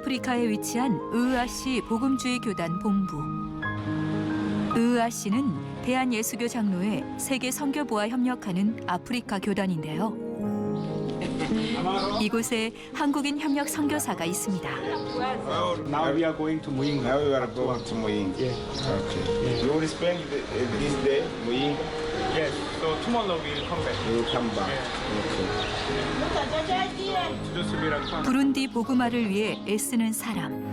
아프리카에 위치한 으으아시 복음주의 교단 본부. 으으아시는 대한예수교 장로회 세계 선교부와 협력하는 아프리카 교단인데요. 이곳에 한국인 협력 선교사가 있습니다. Now we are going to Muying. Now we are going to Muying. Yeah. Okay. You will spend this day Muying. Yes. So tomorrow we will come back. You will come back. 주저스비랑 부룬디 복음화를 위해 애쓰는 사람,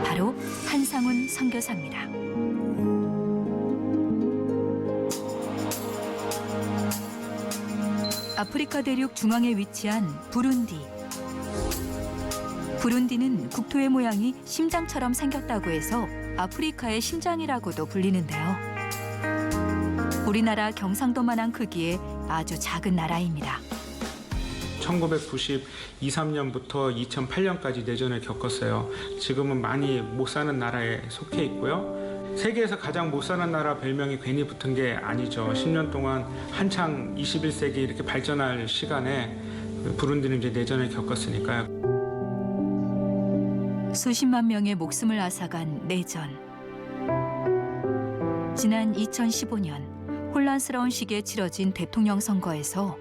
바로 한상훈 선교사입니다. 아프리카 대륙 중앙에 위치한 부룬디. 부룬디는 국토의 모양이 심장처럼 생겼다고 해서 아프리카의 심장이라고도 불리는데요. 우리나라 경상도만한 크기의 아주 작은 나라입니다. 1992-3년부터 2008년까지 내전을 겪었어요. 지금은 많이 못 사는 나라에 속해 있고요. 세계에서 가장 못 사는 나라 별명이 괜히 붙은 게 아니죠. 10년 동안 한창 21세기 이렇게 발전할 시간에 부룬디는 이제 내전을 겪었으니까요. 수십만 명의 목숨을 앗아간 내전. 지난 2015년 혼란스러운 시기에 치러진 대통령 선거에서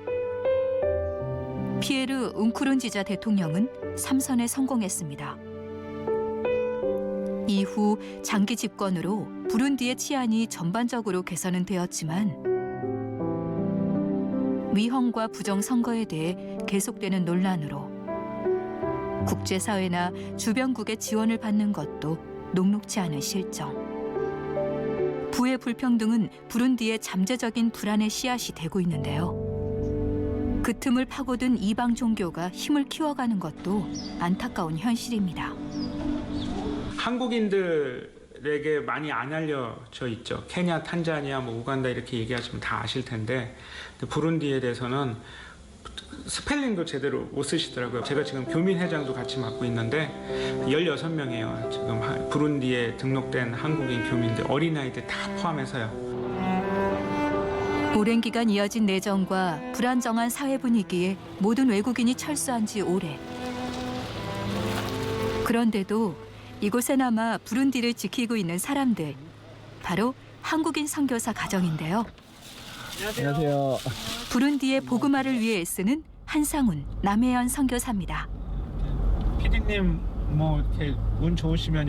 피에르 웅쿠른지자 대통령은 3선에 성공했습니다. 이후 장기 집권으로 부룬디의 치안이 전반적으로 개선은 되었지만 위헌과 부정 선거에 대해 계속되는 논란으로 국제사회나 주변국의 지원을 받는 것도 녹록지 않은 실정. 부의 불평등은 부룬디의 잠재적인 불안의 씨앗이 되고 있는데요. 그 틈을 파고든 이방 종교가 힘을 키워가는 것도 안타까운 현실입니다. 한국인들에게 많이 안 알려져 있죠. 케냐, 탄자니아, 우간다 이렇게 얘기하시면 다 아실 텐데 부룬디에 대해서는 스펠링도 제대로 못 쓰시더라고요. 제가 지금 교민회장도 같이 맡고 있는데 16명이에요. 지금 부룬디에 등록된 한국인 교민들, 어린아이들 다 포함해서요. 오랜 기간 이어진 내전과 불안정한 사회 분위기에 모든 외국인이 철수한 지 오래. 그런데도 이곳에 남아 부룬디를 지키고 있는 사람들, 바로 한국인 선교사 가정인데요. 안녕하세요. 부룬디의 복음화를 위해 애쓰는 한상훈, 남혜연 선교사입니다. 피디님 이렇게 운 좋으시면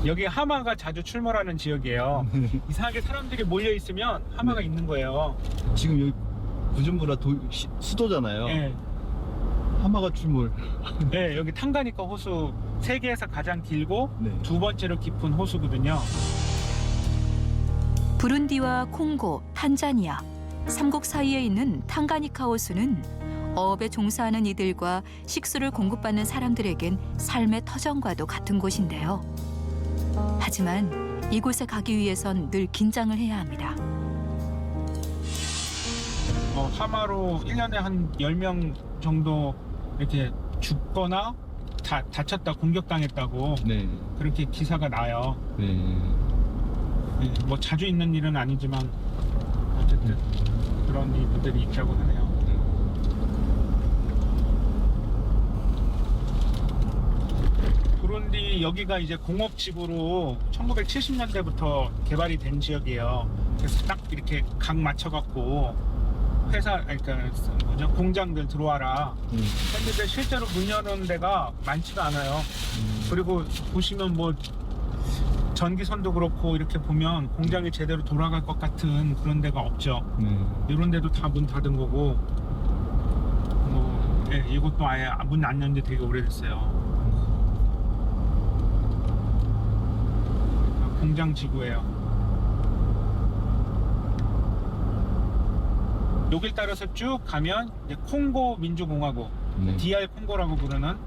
여기 하마가 자주 출몰하는 지역이에요. 이상하게 사람들이 몰려 있으면 하마가 있는 거예요. 지금 여기 부준부라 수도잖아요. 네. 하마가 출몰. 네, 여기 탕가니카 호수 세계에서 가장 길고 네. 두 번째로 깊은 호수거든요. 부룬디와 콩고, 탄자니아, 삼국 사이에 있는 탕가니카 호수는 어업에 종사하는 이들과 식수를 공급받는 사람들에겐 삶의 터전과도 같은 곳인데요. 하지만 이곳에 가기 위해선 늘 긴장을 해야 합니다. 하마로 1년에 한 10명 정도 이렇게 죽거나 다쳤다, 공격당했다고 네. 그렇게 기사가 나요. 네. 네, 자주 있는 일은 아니지만 어쨌든 그런 일들이 있다고 하네요. 부룬디 여기가 이제 공업지구로 1970년대부터 개발이 된 지역이에요. 그래서 딱 이렇게 각 맞춰갖고 공장들 들어와라 했는데 실제로 문 여는 데가 많지가 않아요. 그리고 보시면 전기선도 그렇고 이렇게 보면 공장이 제대로 돌아갈 것 같은 그런 데가 없죠. 이런 데도 다 문 닫은 거고 이것도 아예 문 안 연 지 되게 오래됐어요. 공장 지구예요. 여길 따라서 쭉 가면 이제 콩고 민주공화국, 네. DR 콩고라고 부르는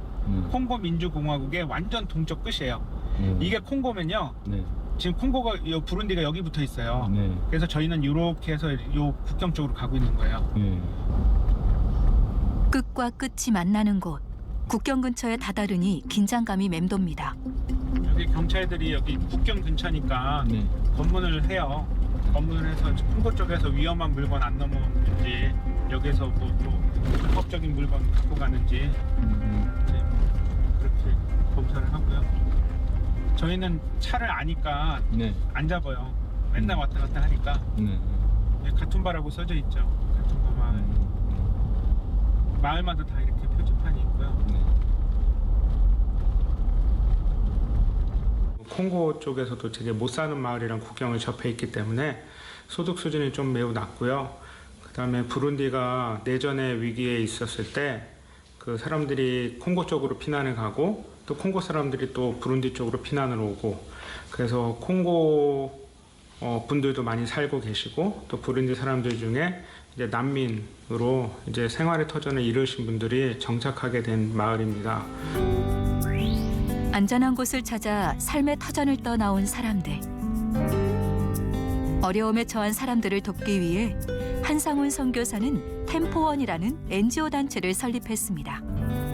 콩고 민주공화국의 완전 동쪽 끝이에요. 이게 콩고면요. 네. 지금 콩고가 부룬디가 여기 붙어 있어요. 네. 그래서 저희는 이렇게 해서 요 국경 쪽으로 가고 있는 거예요. 네. 끝과 끝이 만나는 곳, 국경 근처에 다다르니 긴장감이 맴돕니다. 여기 경찰들이 여기 국경 근처니까 네. 검문을 해요. 검문을 해서 콩고 쪽에서 위험한 물건 안 넘어오는지, 여기서 또 불법적인 물건 갖고 가는지 이제 그렇게 검사를 하고요. 저희는 차를 아니까 네. 안 잡아요. 맨날 왔다 갔다 하니까. 네. 가툼바라고 써져 있죠. 가tum바 마을. 마을마다 다 이렇게 표지판이 있고요. 네. 콩고 쪽에서도 되게 못 사는 마을이랑 국경을 접해 있기 때문에 소득 수준이 좀 매우 낮고요. 그다음에 부룬디가 내전의 위기에 있었을 때 그 사람들이 콩고 쪽으로 피난을 가고 또 콩고 사람들이 또 부룬디 쪽으로 피난을 오고 그래서 콩고 분들도 많이 살고 계시고 또 부룬디 사람들 중에 이제 난민으로 이제 생활의 터전을 이루신 분들이 정착하게 된 마을입니다. 안전한 곳을 찾아 삶의 터전을 떠나온 사람들. 어려움에 처한 사람들을 돕기 위해 한상훈 선교사는 템포원이라는 NGO 단체를 설립했습니다.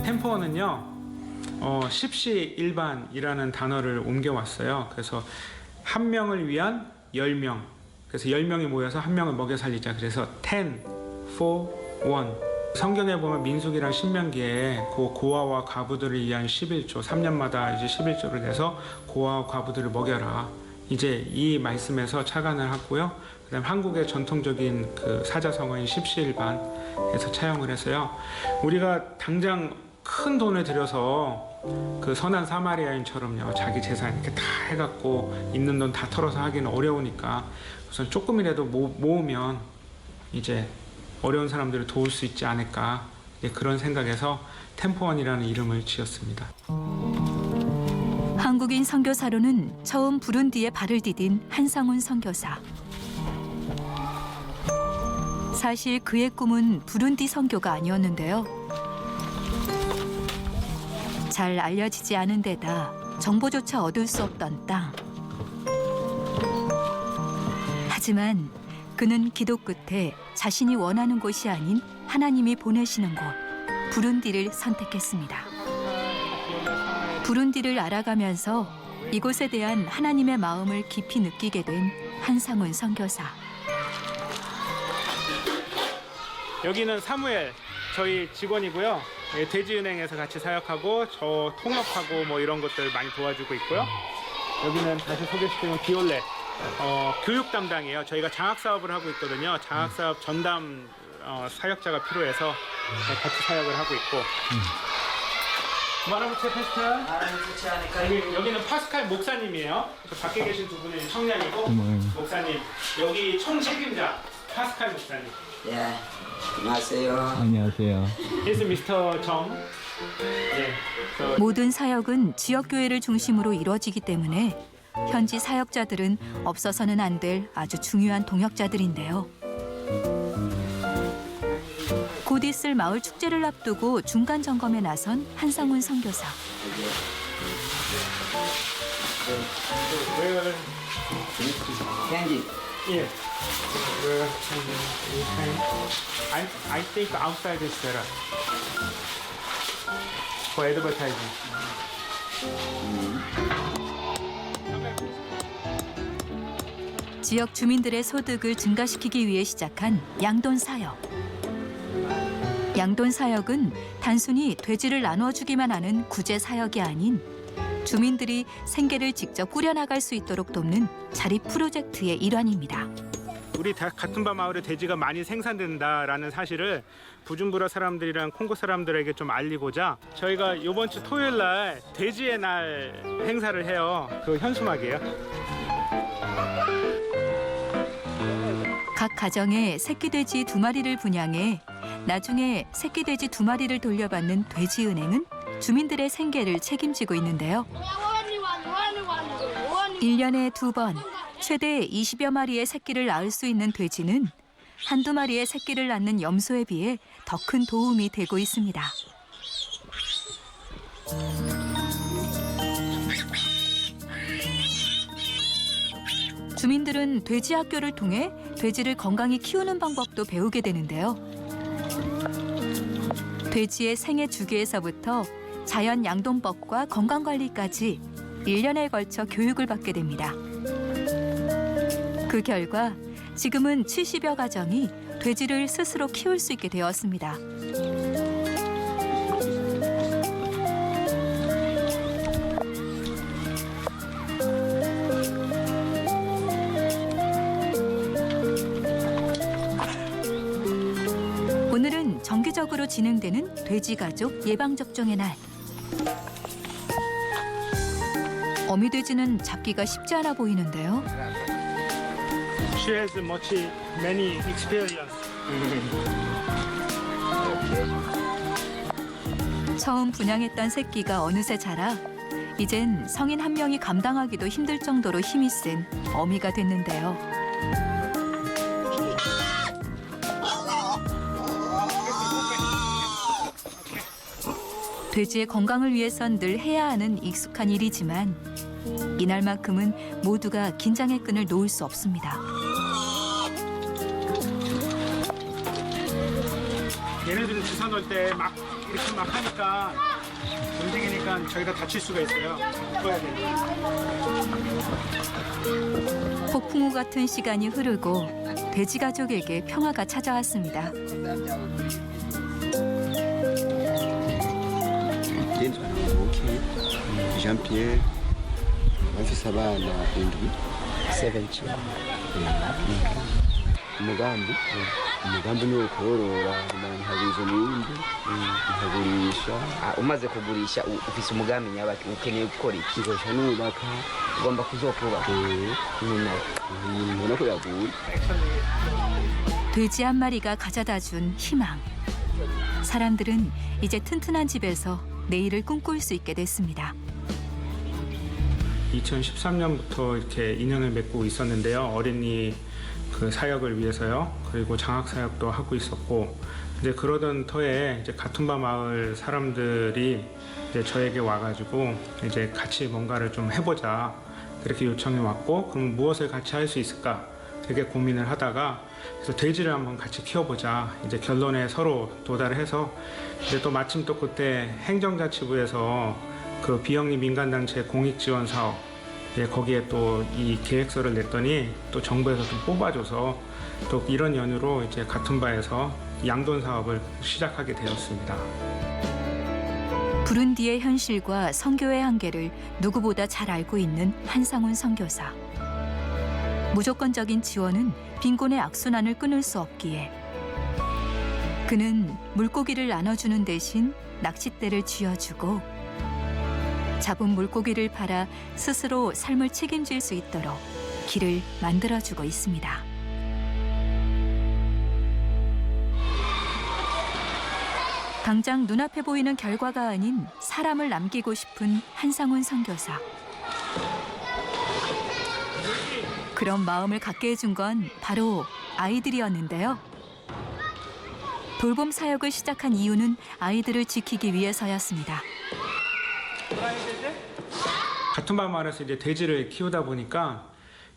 템포원은요, 십시일반이라는 단어를 옮겨왔어요. 그래서 한 명을 위한 10명. 그래서 10명이 모여서 한 명을 먹여 살리자. 그래서 10, 4, 1. 성경에 보면 민수기랑 신명기에 고아와 과부들을 위한 11조, 3년마다 이제 11조를 내서 고아와 과부들을 먹여라. 이제 이 말씀에서 착안을 하고요. 그다음 한국의 전통적인 그 사자성어인 십시일반에서 차용을 해서요. 우리가 당장 큰 돈을 들여서 그 선한 사마리아인처럼요. 자기 재산 이렇게 다 해갖고 있는 돈 다 털어서 하기는 어려우니까 우선 조금이라도 모으면 이제 어려운 사람들을 도울 수 있지 않을까 그런 생각에서 템포원이라는 이름을 지었습니다. 한국인 선교사로는 처음 부룬디에 발을 디딘 한상훈 선교사. 사실 그의 꿈은 부룬디 선교가 아니었는데요. 잘 알려지지 않은 데다 정보조차 얻을 수 없던 땅. 하지만 그는 기도 끝에 자신이 원하는 곳이 아닌 하나님이 보내시는 곳, 부룬디를 선택했습니다. 부룬디를 알아가면서 이곳에 대한 하나님의 마음을 깊이 느끼게 된 한상훈 선교사. 여기는 사무엘 저희 직원이고요. 예, 돼지은행에서 같이 사역하고 저 통역하고 뭐 이런 것들 많이 도와주고 있고요. 여기는 다시 소개시키면 비올레 교육 담당이에요. 저희가 장학 사업을 하고 있거든요. 장학 사업 전담 사역자가 필요해서 같이 사역을 하고 있고. 마라무체 페스탈. 여기는 파스칼 목사님이에요. 저 밖에 계신 두 분은 청년이고 목사님. 여기 총 책임자 파스칼 목사님. 예, 안녕하세요. 안녕하세요. Here's Mr. 정. 예. 모든 사역은 지역교회를 중심으로 이루어지기 때문에 현지 사역자들은 없어서는 안 될 아주 중요한 동역자들인데요. 곧 있을 마을 축제를 앞두고 중간 점검에 나선 한상훈 선교사. 캔디. 예. I think outside is better for advertising. 지역 주민들의 소득을 증가시키기 위해 시작한 양돈 사역. 양돈 사역은 단순히 돼지를 나눠주기만 하는 구제 사역이 아닌 주민들이 생계를 직접 꾸려나갈 수 있도록 돕는 자립 프로젝트의 일환입니다. 우리 가툼바 마을에 돼지가 많이 생산된다라는 사실을 부준부라 사람들이랑 콩고 사람들에게 좀 알리고자 저희가 이번 주 토요일 날 돼지의 날 행사를 해요. 그 현수막이에요. 각 가정에 새끼 돼지 2마리를 분양해 나중에 새끼 돼지 2마리를 돌려받는 돼지은행은 주민들의 생계를 책임지고 있는데요. 1년에 2번 최대 20여 마리의 새끼를 낳을 수 있는 돼지는 한두 마리의 새끼를 낳는 염소에 비해 더 큰 도움이 되고 있습니다. 주민들은 돼지 학교를 통해 돼지를 건강히 키우는 방법도 배우게 되는데요. 돼지의 생애 주기에서부터 자연 양돈법과 건강관리까지 1년에 걸쳐 교육을 받게 됩니다. 그 결과 지금은 70여 가정이 돼지를 스스로 키울 수 있게 되었습니다. 정기적으로 진행되는 돼지가족 예방접종의 날. 어미돼지는 잡기가 쉽지 않아 보이는데요. She has many experience. 처음 분양했던 새끼가 어느새 자라 이젠 성인 한 명이 감당하기도 힘들 정도로 힘이 센 어미가 됐는데요. 돼지의 건강을 위해선 늘 해야 하는 익숙한 일이지만 이날만큼은 모두가 긴장의 끈을 놓을 수 없습니다. 얘네들은 주사 놓을 때 막 이렇게 막 하니까 움직이니까 저희가 다칠 수가 있어요. 묶어야 돼요. 폭풍우 같은 시간이 흐르고 돼지 가족에게 평화가 찾아왔습니다. Okay. Jean-Pierre, bafise abana indwi 17. umugambi ni ukorora nkagwiza umwimbu nkagurisha. umaze kugurisha ufise umugambi nyabaki ukeneye gukora iki? nzosha nubaka ugomba kuzokubaka mbona ko yaguye. 돼지 한 마리가 가져다 준 희망. 사람들은 이제 튼튼한 집에서 내일을 꿈꿀 수 있게 됐습니다. 2013년부터 이렇게 인연을 맺고 있었는데요. 어린이 그 사역을 위해서요. 그리고 장학 사역도 하고 있었고, 이제 그러던 터에 이제 가툼바 마을 사람들이 이제 저에게 와가지고 이제 같이 뭔가를 좀 해보자 그렇게 요청이 왔고, 그럼 무엇을 같이 할 수 있을까? 되게 고민을 하다가 그래서 돼지를 한번 같이 키워보자 이제 결론에 서로 도달을 해서 이제 또 마침 또 그때 행정자치부에서 그 비영리 민간단체 공익지원 사업 거기에 또 이 계획서를 냈더니 또 정부에서 좀 뽑아줘서 또 이런 연유로 이제 가툼바에서 양돈 사업을 시작하게 되었습니다. 부룬디의 현실과 선교의 한계를 누구보다 잘 알고 있는 한상훈 선교사. 무조건적인 지원은 빈곤의 악순환을 끊을 수 없기에 그는 물고기를 나눠주는 대신 낚싯대를 쥐어주고 잡은 물고기를 팔아 스스로 삶을 책임질 수 있도록 길을 만들어주고 있습니다. 당장 눈앞에 보이는 결과가 아닌 사람을 남기고 싶은 한상훈 선교사. 그런 마음을 갖게 해준 건 바로 아이들이었는데요. 돌봄 사역을 시작한 이유는 아이들을 지키기 위해서였습니다. 가툼바 마을에서 이제 돼지를 키우다 보니까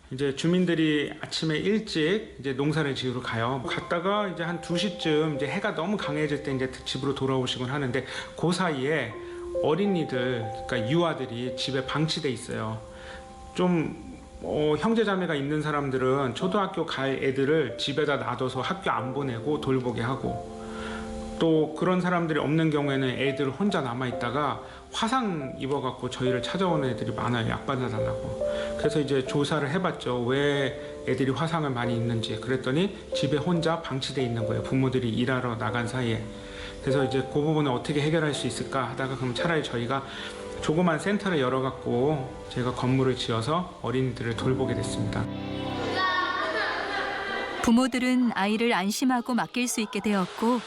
이제 주민들이 아침에 일찍 이제 농사를 지으러 가요. 갔다가 이제 한 2시쯤 이제 해가 너무 강해질 때 이제 집으로 돌아오시곤 하는데 그 사이에 어린이들, 그러니까 유아들이 집에 방치돼 있어요. 좀 형제자매가 있는 사람들은 초등학교 갈 애들을 집에다 놔둬서 학교 안 보내고 돌보게 하고, 또 그런 사람들이 없는 경우에는 애들 혼자 남아있다가 화상 입어갖고 저희를 찾아오는 애들이 많아요. 약 받아달라고. 그래서 이제 조사를 해봤죠. 왜 애들이 화상을 많이 입는지. 그랬더니 집에 혼자 방치돼 있는 거예요. 부모들이 일하러 나간 사이에. 그래서 이제 그 부분을 어떻게 해결할 수 있을까 하다가 그럼 차라리 저희가 조그만 센터를 열어갖고 제가 건물을 지어서 어린이들을 돌보게 됐습니다. 부모들은 아이를 안심하고 맡길 수 있게 되었고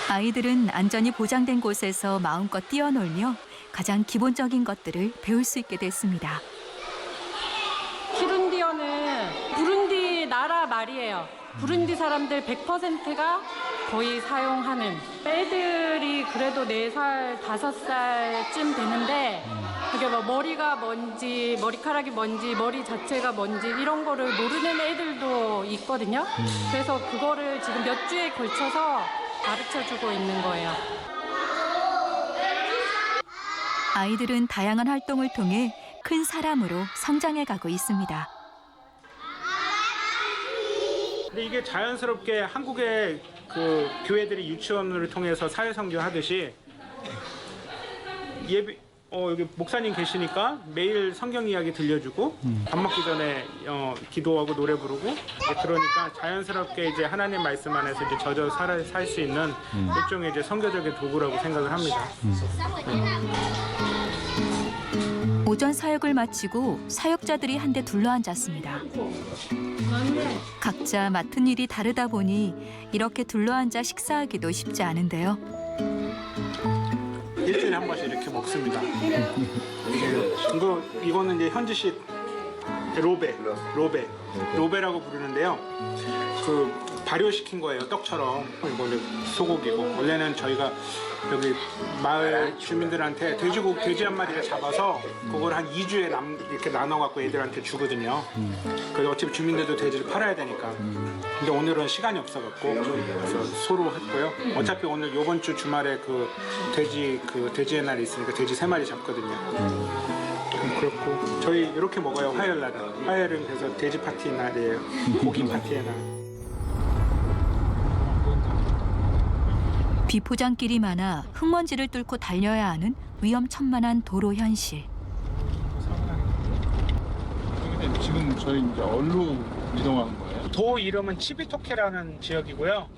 아이들은 안전이 보장된 곳에서 마음껏 뛰어놀며 가장 기본적인 것들을 배울 수 있게 됐습니다. 키룬디어는 부룬디 나라 말이에요. 부룬디 사람들 100%가 거의 사용하는. 애들이 그래도 4살, 5살쯤 되는데 그게 뭐 머리가 뭔지, 머리카락이 뭔지, 머리 자체가 뭔지 이런 거를 모르는 애들도 있거든요. 그래서 그거를 지금 몇 주에 걸쳐서 가르쳐주고 있는 거예요. 아이들은 다양한 활동을 통해 큰 사람으로 성장해가고 있습니다. 근데 이게 자연스럽게 한국의 그 교회들이 유치원을 통해서 사회성교 하듯이 여기 목사님 계시니까 매일 성경 이야기 들려주고 밥 먹기 전에 기도하고 노래 부르고 이제 그러니까 자연스럽게 이제 하나님 말씀 안에서 이제 젖어 살 수 있는 일종의 이제 선교적인 도구라고 생각을 합니다. 오전 사역을 마치고 사역자들이 한데 둘러앉았습니다. 각자 맡은 일이 다르다 보니 이렇게 둘러앉아 식사하기도 쉽지 않은데요. 일주일에 한 번씩 이렇게 먹습니다. 이거는 이제 현지식 로베라고 부르는데요. 그 발효시킨 거예요. 떡처럼. 이거는 소고기고 원래는 저희가 여기 마을 주민들한테 돼지 한 마리를 잡아서 그걸 한 2주에 이렇게 나눠갖고 애들한테 주거든요. 그래서 어차피 주민들도 돼지를 팔아야 되니까. 근데 오늘은 시간이 없어갖고 그래서 소로 했고요. 어차피 오늘 이번 주 주말에 돼지의 날이 있으니까 돼지 3마리 잡거든요. 그렇고 저희 이렇게 먹어요. 화요일 날은. 화요일은 그래서 돼지 파티 날이에요. 고기 파티의 날. 비포장길이 많아 흙먼지를 뚫고 달려야 하는 위험천만한 도로 현실. 지금 저희 이제 어디로 이동하는 거예요? 도 이름은 치비토케라는 지역이고요.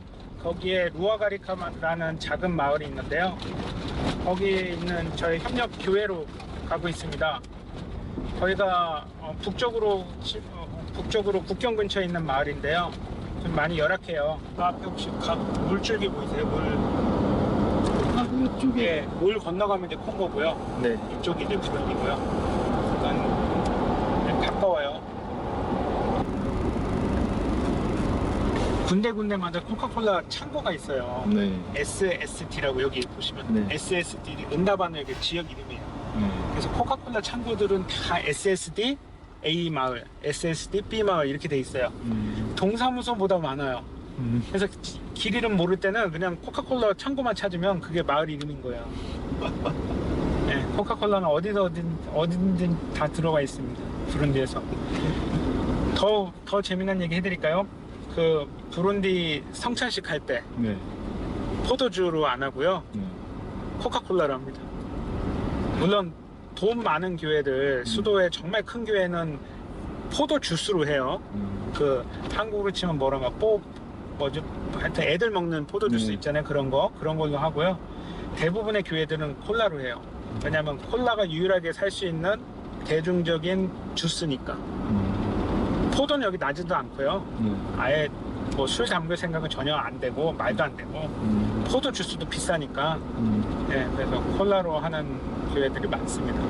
거기에 루아가리카라는 작은 마을이 있는데요. 거기에 있는 저희 협력 교회로 가고 있습니다. 저희가 북쪽으로 국경 근처에 있는 마을인데요. 좀 많이 열악해요. 그 앞에 혹시 물줄기 보이세요? 이쪽에 물 건너가면 이제 콩고고요. 네. 이쪽이 이제 부릉이고요. 그러니까 가까워요. 군데군데마다 코카콜라 창고가 있어요. 네. SSD라고 여기 보시면 네. SSD 응답하는 지역 이름이에요. 그래서 코카콜라 창고들은 다 SSD A 마을, SSD B 마을 이렇게 돼 있어요. 동사무소보다 많아요. 그래서 길 이름 모를 때는 그냥 코카콜라 창고만 찾으면 그게 마을 이름인 거예요. 네, 코카콜라는 어디든 다 들어가 있습니다. 부룬디에서. 더 재미난 얘기 해드릴까요? 그 부룬디 성찬식 할 때 네. 포도주로 안 하고요. 코카콜라로 합니다. 물론 돈 많은 교회들, 수도의 정말 큰 교회는 포도 주스로 해요. 그 한국으로 치면 하여튼 애들 먹는 포도 주스 있잖아요. 그런 걸로 하고요. 대부분의 교회들은 콜라로 해요. 왜냐하면 콜라가 유일하게 살 수 있는 대중적인 주스니까. 포도는 여기 나지도 않고요. 아예 뭐 술 담글 생각은 전혀 안 되고 말도 안 되고 포도 주스도 비싸니까 네, 그래서 콜라로 하는 교회들이 많습니다.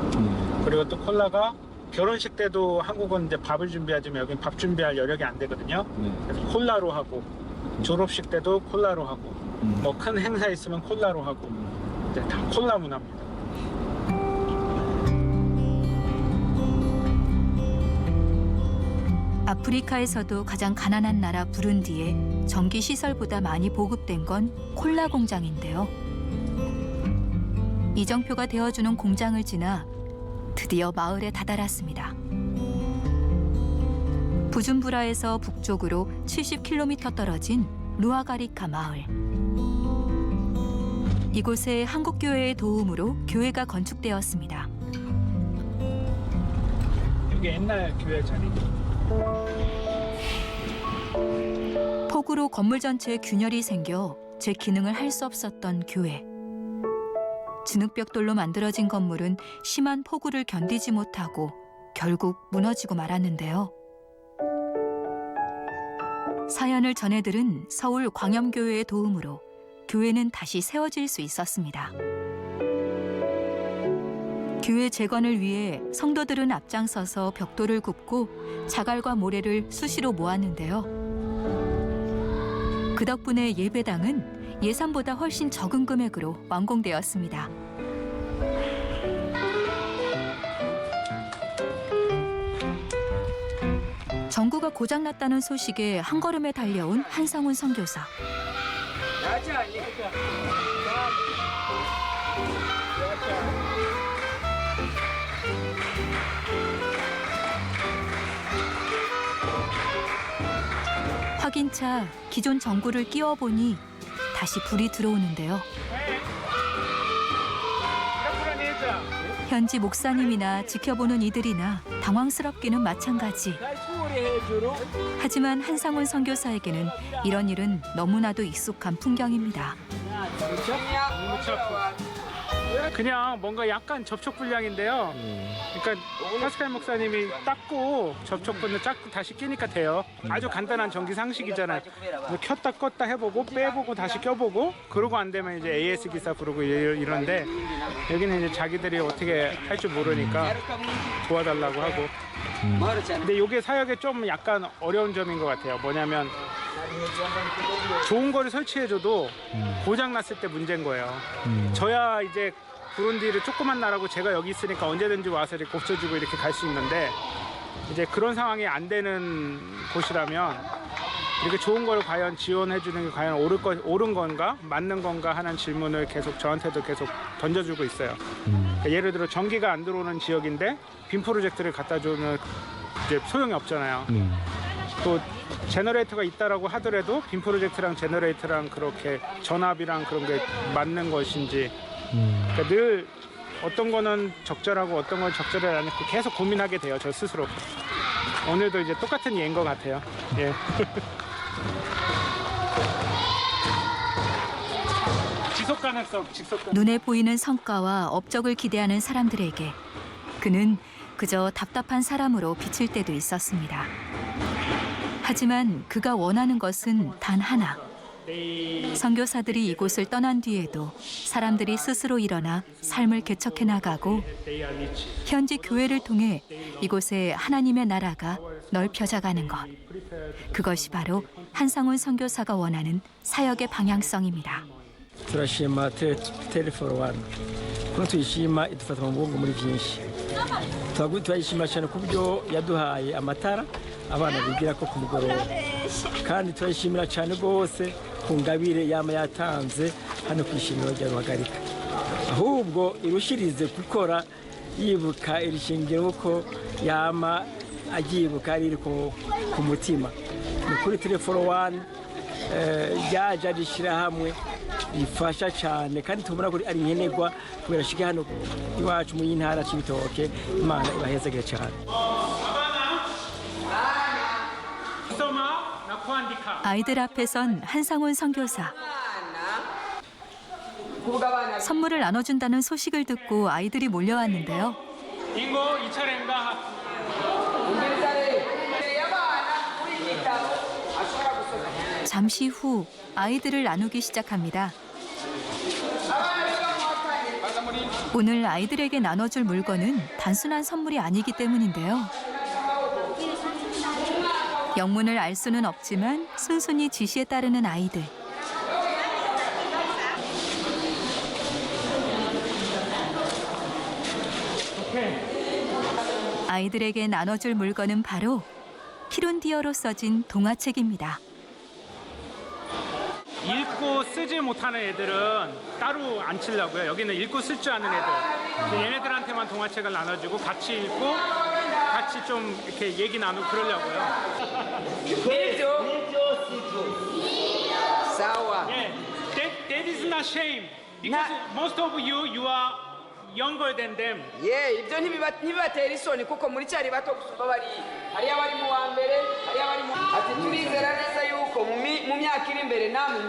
그리고 또 콜라가 결혼식 때도 한국은 이제 밥을 준비하지만 여기는 밥 준비할 여력이 안 되거든요. 그래서 콜라로 하고 졸업식 때도 콜라로 하고 뭐 큰 행사 있으면 콜라로 하고 이제 다 콜라 문화입니다. 아프리카에서도 가장 가난한 나라 부룬디에 전기 시설보다 많이 보급된 건 콜라 공장인데요. 이정표가 되어주는 공장을 지나 드디어 마을에 다다랐습니다. 부준부라에서 북쪽으로 70km 떨어진 루아가리카 마을. 이곳에 한국교회의 도움으로 교회가 건축되었습니다. 여기 옛날 교회 자리죠. 폭우로 건물 전체에 균열이 생겨 제 기능을 할 수 없었던 교회. 진흙벽돌로 만들어진 건물은 심한 폭우를 견디지 못하고 결국 무너지고 말았는데요. 사연을 전해들은 서울 광염교회의 도움으로 교회는 다시 세워질 수 있었습니다. 교회 재건을 위해 성도들은 앞장서서 벽돌을 굽고 자갈과 모래를 수시로 모았는데요. 그 덕분에 예배당은 예산보다 훨씬 적은 금액으로 완공되었습니다. 전구가 고장났다는 소식에 한 걸음에 달려온 한성훈 선교사. 확인차 기존 전구를 끼워보니 다시 불이 들어오는데요. 현지 목사님이나 지켜보는 이들이나 당황스럽기는 마찬가지. 하지만 한상훈 선교사에게는 이런 일은 너무나도 익숙한 풍경입니다. 그냥 뭔가 약간 접촉불량인데요. 그러니까 파스칼 목사님이 닦고 접촉분을 닦고 다시 끼니까 돼요. 아주 간단한 전기 상식이잖아요. 뭐 켰다 껐다 해보고 빼보고 다시 껴보고 그러고 안 되면 이제 AS 기사 부르고 이런데 여기는 이제 자기들이 어떻게 할 줄 모르니까 도와달라고 하고. 근데 이게 사역에 좀 약간 어려운 점인 것 같아요. 뭐냐면 좋은 거를 설치해줘도 고장 났을 때 문제인 거예요. 저야 이제 부룬디를 조그만 나라고 제가 여기 있으니까 언제든지 와서 이렇게 고쳐주고 이렇게 갈 수 있는데 이제 그런 상황이 안 되는 곳이라면 이렇게 좋은 걸 과연 지원해주는 게 과연 옳은 건가 맞는 건가 하는 질문을 계속 저한테도 계속 던져주고 있어요. 그러니까 예를 들어 전기가 안 들어오는 지역인데 빔 프로젝트를 갖다 주는 이제 소용이 없잖아요. 또 제너레이터가 있다라고 하더라도 빔 프로젝트랑 제너레이터랑 그렇게 전압이랑 그런 게 맞는 것인지 그러니까 늘 어떤 거는 적절하고 어떤 건 적절하지 않고 계속 고민하게 돼요. 저 스스로. 오늘도 이제 똑같은 예인 것 같아요. 예. 지속 가능성. 눈에 보이는 성과와 업적을 기대하는 사람들에게 그는 그저 답답한 사람으로 비칠 때도 있었습니다. 하지만 그가 원하는 것은 단 하나. 선교사들이 이곳을 떠난 뒤에도 사람들이 스스로 일어나 삶을 개척해 나가고 현지 교회를 통해 이곳에 하나님의 나라가 넓혀져가는 것. 그것이 바로 한상훈 선교사가 원하는 사역의 방향성입니다. turashima telefone one kuko tuyishima idufata mu mugongo muri byinshi turayishima cyane ku byo yaduhaye amatara abana bigirako ku mugoroba kandi turayishimira cyane rwose ku ngabire yama yatanze hano ku ishingiro rya Ruhagarika ahubwo irushirize gukora yibuka iri shingiro ko yama agibuka riri ku mutima ni kuri telefone one yaje rishira hamwe rifasha cyane kandi tubona ko ari nkenerwa kubera shige hano iwacu mu yintara cy'ibitoke Imana ibahezagire cyane. 아이들 앞에선 한상훈 선교사. 선물을 나눠준다는 소식을 듣고 아이들이 몰려왔는데요. 인고 이 차례인가? 잠시 후 아이들을 나누기 시작합니다. 오늘 아이들에게 나눠줄 물건은 단순한 선물이 아니기 때문인데요. 영문을 알 수는 없지만 순순히 지시에 따르는 아이들. 아이들에게 나눠줄 물건은 바로 키룬디어로 써진 동화책입니다. 읽고 쓰지 못하는 애들은 따로 안 치려고요. 여기는 읽고 쓸 줄 아는 애들. 얘네들한테만 동화책을 나눠주고 같이 읽고 같이 좀 이렇게 얘기 나누고 그러려고요. Sawa. Yeah, that is not shame. Because most of you are younger than them. Ye, ibyo ntibibatera isoni kuko muri cyari bato gusumba bari. Hariya bari mu wa mbere, hariya bari mu ati turizera neza yuko mu myaka iri imbere namwe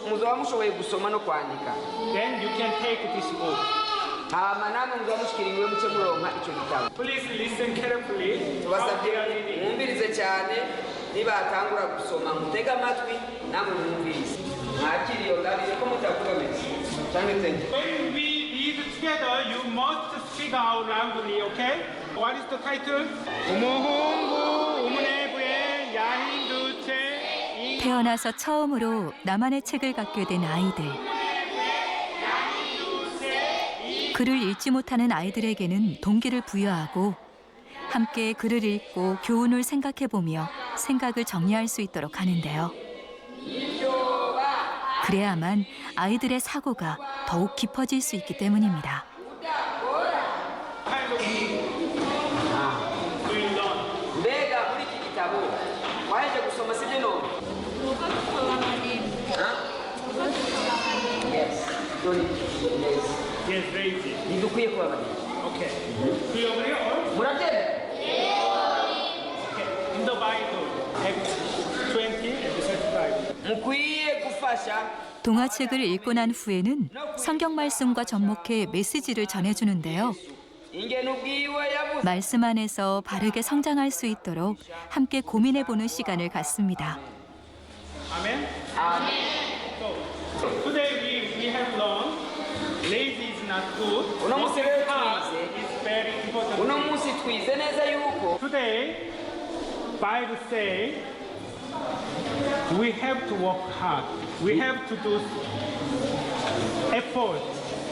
muzoba mushoboye gusoma no kwandika. Then you can take this book. Hama namwe muzoba mushikiriwe muce muronka ico gitabo. Please listen carefully. Tubasabye mwumvirize cyane nibatangura gusoma mutega amatwi namwe mwumvirize. Mwakiri iyo ngabire ko mutakurometse. Cyangwa tenge. When we read together, you must speak out loudly, okay? What is the title? umuhungu 우문해부의 야힌두체. 태어나서 처음으로 나만의 책을 갖게 된 아이들. 글을 읽지 못하는 아이들에게는 동기를 부여하고 함께 글을 읽고 교훈을 생각해보며 생각을 정리할 수 있도록 하는데요. 그래야만 아이들의 사고가 더욱 깊어질 수 있기 때문입니다. Mbega muri iki gitabo waje gusoma sibyo no? Yes. Yes, very easy. Nidukwiye kuba bari. Okay. Do you agree or? Muratenda. In the Bible, Acts 20 and 35. Mukwiye gufasha 동화책을 읽고 난 후에는 성경 말씀과 접목해 메시지를 전해주는데요. ingene ubwiwe yavuze 말씀 안에서 바르게 성장할 수 있도록 함께 고민해보는 시간을 갖습니다. Amen. So today we have learned lazy is not good. Uno munsi Working rero hard twize. is very important. uno munsi twize neza yuko Today, Bible say we have to work hard. We have to do effort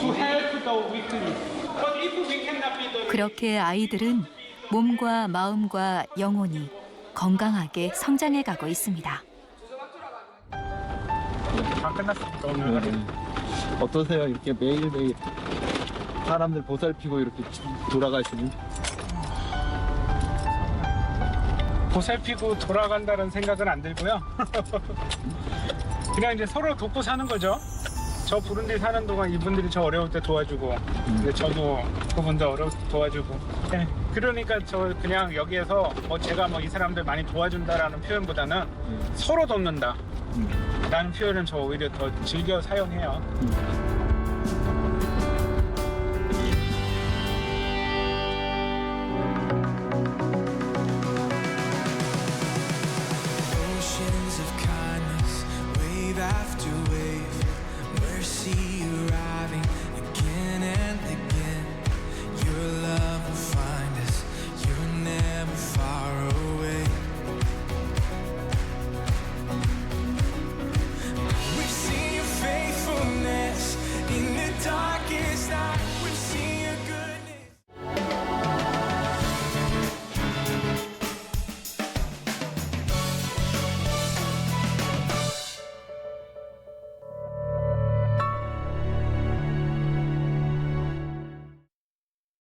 to help the weakly. But if we cannot be the 그렇게 아이들은 몸과 마음과 영혼이 건강하게 성장해가고 있습니다. 다 끝났습니다 오늘. 어떠세요? 이렇게 매일매일 사람들 보살피고 이렇게 돌아가시는? 보살피고 돌아간다는 생각은 안 들고요. 그냥 이제 서로 돕고 사는 거죠. 저 부룬디 사는 동안 이분들이 저 어려울 때 도와주고, 근데 저도 그분들 어려울 때 도와주고. 네, 그러니까 저 그냥 여기에서 뭐 제가 뭐 이 사람들 많이 도와준다라는 표현보다는 서로 돕는다. 라는 표현은 저 오히려 더 즐겨 사용해요.